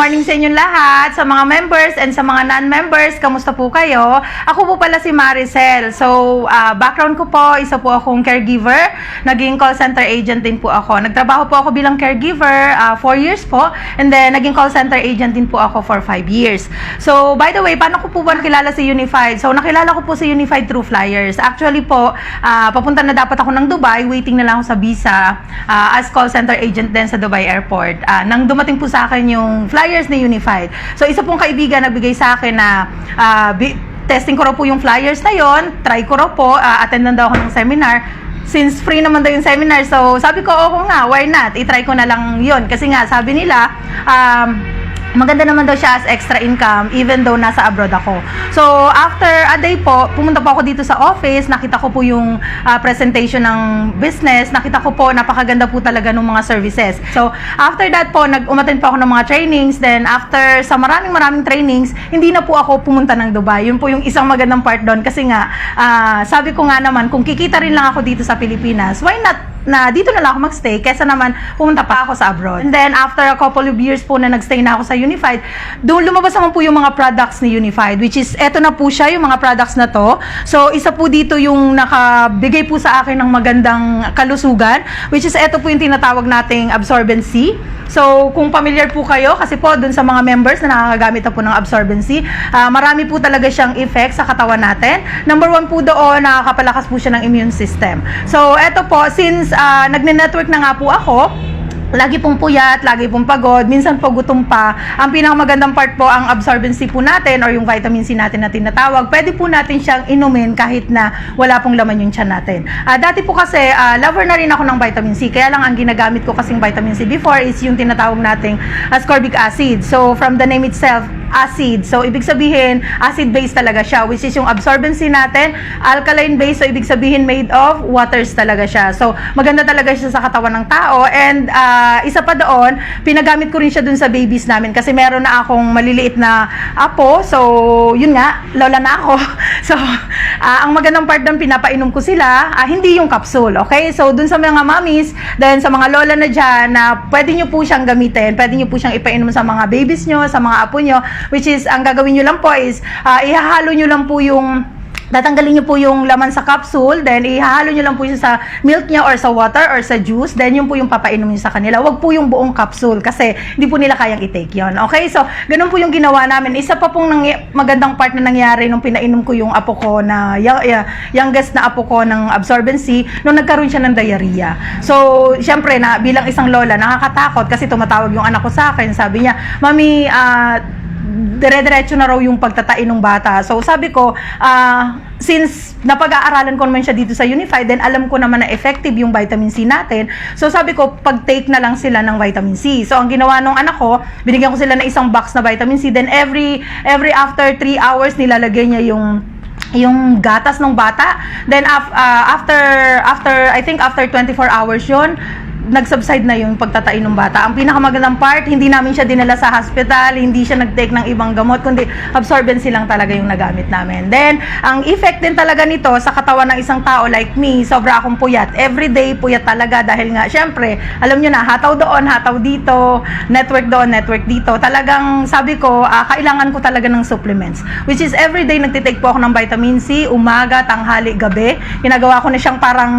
morning sa inyong lahat, sa mga members and sa mga non-members. Kamusta po kayo? Ako po pala si Maricel. So, background ko po, isa po akong caregiver. Naging call center agent din po ako. Nagtrabaho po ako bilang caregiver 4 years po. And then, naging call center agent din po ako for 5 years. So, by the way, paano ko po ba nakilala si Unified? So, nakilala ko po si Unified through flyers. Actually po, papunta na dapat ako ng Dubai. Waiting na lang ako sa visa as call center agent din sa Dubai Airport. Nang dumating po sa akin yung flyers ni Unified. So, isa pong kaibigan nagbigay sa akin na testing ko raw po yung flyers na yon, try ko raw po, attend daw ako ng seminar. Since free naman daw yung seminar, so sabi ko, oo nga, why not? I-try ko na lang yon. Kasi nga, sabi nila, maganda naman daw siya as extra income even though nasa abroad ako. So, after a day po, pumunta po ako dito sa office, nakita ko po yung presentation ng business, nakita ko po, napakaganda po talaga ng mga services. So, after that po, umattend po ako ng mga trainings, then after sa maraming trainings, hindi na po ako pumunta ng Dubai. Yun po yung isang magandang part doon kasi nga, sabi ko nga naman, kung kikita rin lang ako dito sa Pilipinas, why not na dito na lang ako magstay kesa naman pumunta pa ako sa abroad. And then after a couple of years po na nagstay na ako sa Unified, doon lumabas naman po yung mga products ni Unified, which is eto na po siya, yung mga products na to. So isa po dito yung nakabigay po sa akin ng magandang kalusugan, which is eto po yung tinatawag nating absorbency. So kung familiar po kayo, kasi po doon sa mga members na nakakagamit na po ng absorbency, marami po talaga siyang effect sa katawan natin. Number 1 po doon, nakakapalakas po siya ng immune system. So eto po, since nagne-network na nga po ako, lagi pong puyat, lagi pong pagod, minsan po gutom pa. Ang pinakamagandang part po, ang absorbency po natin or yung vitamin C natin na tinatawag, pwede po natin siyang inumin kahit na wala pong laman yung tiyan natin. Dati po kasi, lover na rin ako ng vitamin C. Kaya lang ang ginagamit ko kasing vitamin C before is yung tinatawag nating ascorbic acid. So, from the name itself, acid. So, ibig sabihin, acid-based talaga siya, which is yung absorbency natin, alkaline-based. So, ibig sabihin, made of waters talaga siya. So, maganda talaga siya sa katawan ng tao. And, isa pa doon, pinagamit ko rin siya dun sa babies namin kasi meron na akong maliliit na apo. So, yun nga, lola na ako. So, ang magandang part doon, pinapainom ko sila, hindi yung capsule, okay? So, dun sa mga mommies, then sa mga lola na dyan, na pwede nyo po siyang gamitin, pwede nyo po siyang ipainom sa mga babies nyo, sa mga apo nyo, which is, ang gagawin nyo lang po is, ihahalo nyo lang po yung tatanggalin nyo po yung laman sa capsule, then ihahalo nyo lang po yun sa milk niya or sa water or sa juice, then yun po yung papainom nyo sa kanila. Wag po yung buong capsule kasi hindi po nila kayang i-take yun. Okay? So, ganun po yung ginawa namin. Isa pa pong magandang part na nangyari nung pinainom ko yung apo ko na youngest na apo ko ng absorbency, nung nagkaroon siya ng diarrhea. So, syempre, bilang isang lola, nakakatakot kasi tumatawag yung anak ko sa akin. Sabi niya, Mami, dire-diretso na raw yung pagtatain ng bata. So, sabi ko, since napag-aaralan ko naman siya dito sa Unified, then alam ko naman na effective yung vitamin C natin. So, sabi ko, pag-take na lang sila ng vitamin C. So, ang ginawa nung anak ko, binigyan ko sila ng isang box na vitamin C. Then, every after 3 hours, nilalagay niya yung gatas ng bata. Then, I think after 24 hours yun, nag-subside na yung pagtatain ng bata. Ang pinakamagandang part, hindi namin siya dinala sa hospital, hindi siya nag-take ng ibang gamot, kundi absorbency lang talaga yung nagamit namin. Then, ang effect din talaga nito sa katawan ng isang tao like me, sobra akong puyat. Everyday puyat talaga dahil nga, syempre, alam nyo na, hataw doon, hataw dito, network doon, network dito. Talagang, sabi ko, kailangan ko talaga ng supplements. Which is, everyday nagtitake po ako ng vitamin C, umaga, tanghali, gabi. Ginagawa ko na siyang parang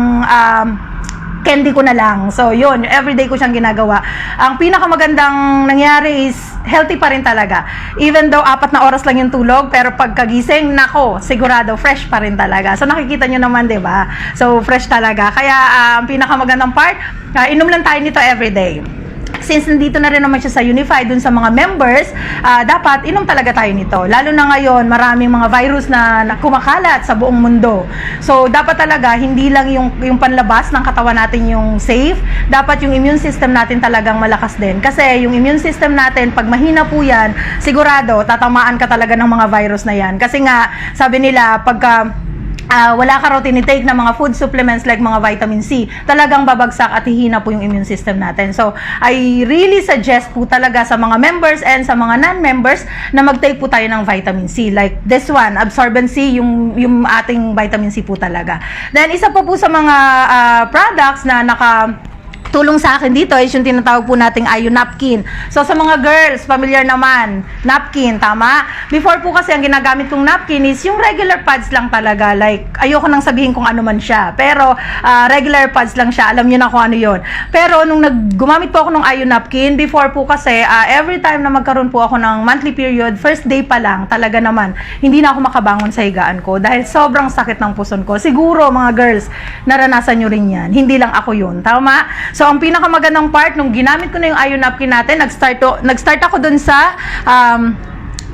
candy ko na lang. So, yun. Everyday ko siyang ginagawa. Ang pinakamagandang nangyari is healthy pa rin talaga. Even though 4 na oras lang yung tulog, pero pagkagising, nako, sigurado, fresh pa rin talaga. So, nakikita nyo naman, diba? So, fresh talaga. Kaya, ang pinakamagandang part, inom lang tayo nito everyday. Since nandito na rin naman siya sa Unified, dun sa mga members, dapat inom talaga tayo nito. Lalo na ngayon, maraming mga virus na kumakalat sa buong mundo. So, dapat talaga, hindi lang yung panlabas ng katawan natin yung safe, dapat yung immune system natin talagang malakas din. Kasi yung immune system natin, pag mahina po yan, sigurado, tatamaan ka talaga ng mga virus na yan. Kasi nga, sabi nila, pagka wala ka raw tinitake na mga food supplements like mga vitamin C, talagang babagsak at hihina po yung immune system natin. So, I really suggest po talaga sa mga members and sa mga non-members na mag-take po tayo ng vitamin C. Like this one, absorbency, yung ating vitamin C po talaga. Then, isa po sa mga products na tulong sa akin dito is yung tinatawag po nating Ayo napkin. So sa mga girls, familiar naman, napkin, tama? Before po kasi ang ginagamit kong napkin is yung regular pads lang talaga. Like, ayoko nang sabihin kung ano man siya. Pero regular pads lang siya. Alam niyo na kung ano yon. Pero nung gumamit po ako ng Ayo napkin, before po kasi every time na magkaroon po ako ng monthly period, first day pa lang, talaga naman, hindi na ako makabangon sa higaan ko dahil sobrang sakit ng puson ko. Siguro mga girls, naranasan nyo rin yan. Hindi lang ako yun. Tama? So, ang pinakamagandang part, nung ginamit ko na yung Ayo napkin natin, nag-start ako dun sa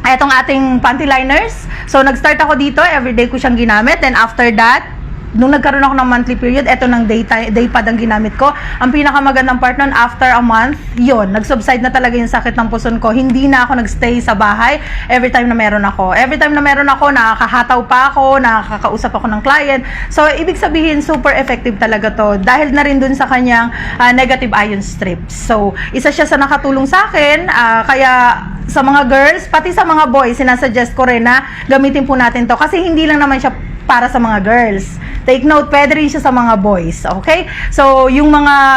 etong ating panty liners. So, nag-start ako dito. Everyday ko siyang ginamit. Then, after that, nung nagkaroon ako ng monthly period, eto ng day pad ang ginamit ko. Ang pinakamagandang part nun, after a month, yun, nag-subside na talaga yung sakit ng puson ko. Hindi na ako nagstay sa bahay every time na meron ako. Every time na meron ako, nakakahataw pa ako, nakakausap ako ng client. So, ibig sabihin, super effective talaga to. Dahil na rin dun sa kanyang negative ion strips. So, isa siya sa nakatulong sa akin. Kaya, sa mga girls, pati sa mga boys, sinasuggest ko rin na gamitin po natin to. Kasi hindi lang naman siya para sa mga girls. Take note, pwede rin siya sa mga boys. Okay? So, yung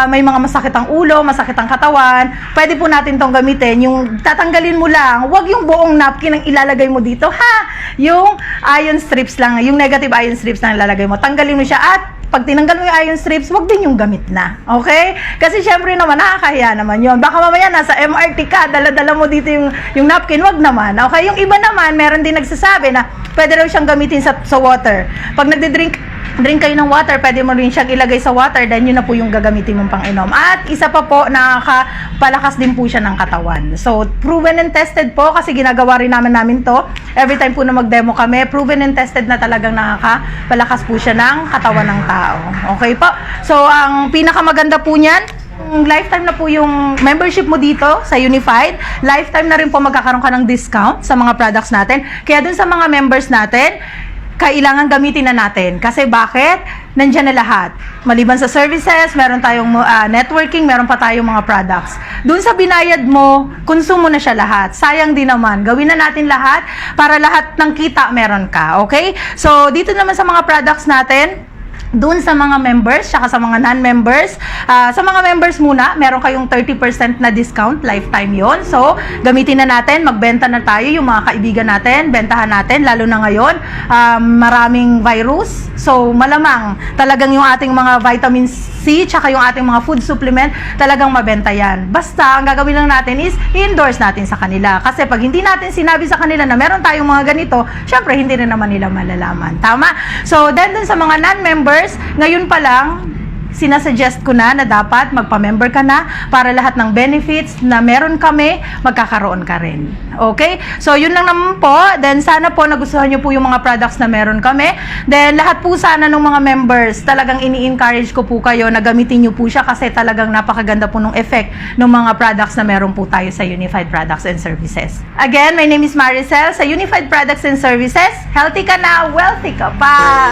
may mga masakit ang ulo, masakit ang katawan, pwede po natin tong gamitin. Yung tatanggalin mo lang, wag yung buong napkin ang ilalagay mo dito, ha? Yung ion strips lang, yung negative ion strips lang ilalagay mo. Tanggalin mo siya at pag tinanggal mo yung ion strips, wag din yung gamit na. Okay? Kasi syempre naman, nakakahiya naman yun. Baka mamaya nasa MRT ka, dala-dala mo dito yung napkin, wag naman. Okay? Yung iba naman, meron din nagsasabi na pwede raw siyang gamitin sa water. Pag nagdi-drink kayo ng water, pwede mo rin siyang ilagay sa water, then yun na po yung gagamitin mong pang-inom. At isa pa po, nakakapalakas din po siya ng katawan. So, proven and tested po, kasi ginagawa rin namin to. Every time po na mag-demo kami, proven and tested na talagang nakakapalakas po siya ng katawan ng tao. Okay po? So, ang pinakamaganda po niyan, lifetime na po yung membership mo dito sa Unified. Lifetime na rin po magkakaroon ka ng discount sa mga products natin. Kaya dun sa mga members natin, kailangan gamitin na natin. Kasi bakit? Nandiyan na lahat. Maliban sa services, meron tayong networking, meron pa tayong mga products. Doon sa binayad mo, konsumo na siya lahat. Sayang din naman. Gawin na natin lahat para lahat ng kita meron ka. Okay? So, dito naman sa mga products natin, doon sa mga members, saka sa mga non-members. Sa mga members muna, meron kayong 30% na discount, lifetime yon. So, gamitin na natin, magbenta na tayo, yung mga kaibigan natin, bentahan natin, lalo na ngayon, maraming virus. So, malamang, talagang yung ating mga vitamin C, tsaka yung ating mga food supplement, talagang mabenta yan. Basta, ang gagawin lang natin is, i-endorse natin sa kanila. Kasi pag hindi natin sinabi sa kanila na meron tayong mga ganito, syempre, hindi rin naman nila malalaman. Tama? So, then dun sa mga non-members, ngayon pa lang, sinasuggest ko na dapat magpa-member ka na para lahat ng benefits na meron kami, magkakaroon ka rin. Okay? So, yun lang naman po. Then, sana po nagustuhan nyo po yung mga products na meron kami. Then, lahat po sana ng mga members, talagang ini-encourage ko po kayo na gamitin nyo po siya kasi talagang napakaganda po ng effect ng mga products na meron po tayo sa Unified Products and Services. Again, my name is Maricel sa Unified Products and Services. Healthy ka na, wealthy ka pa!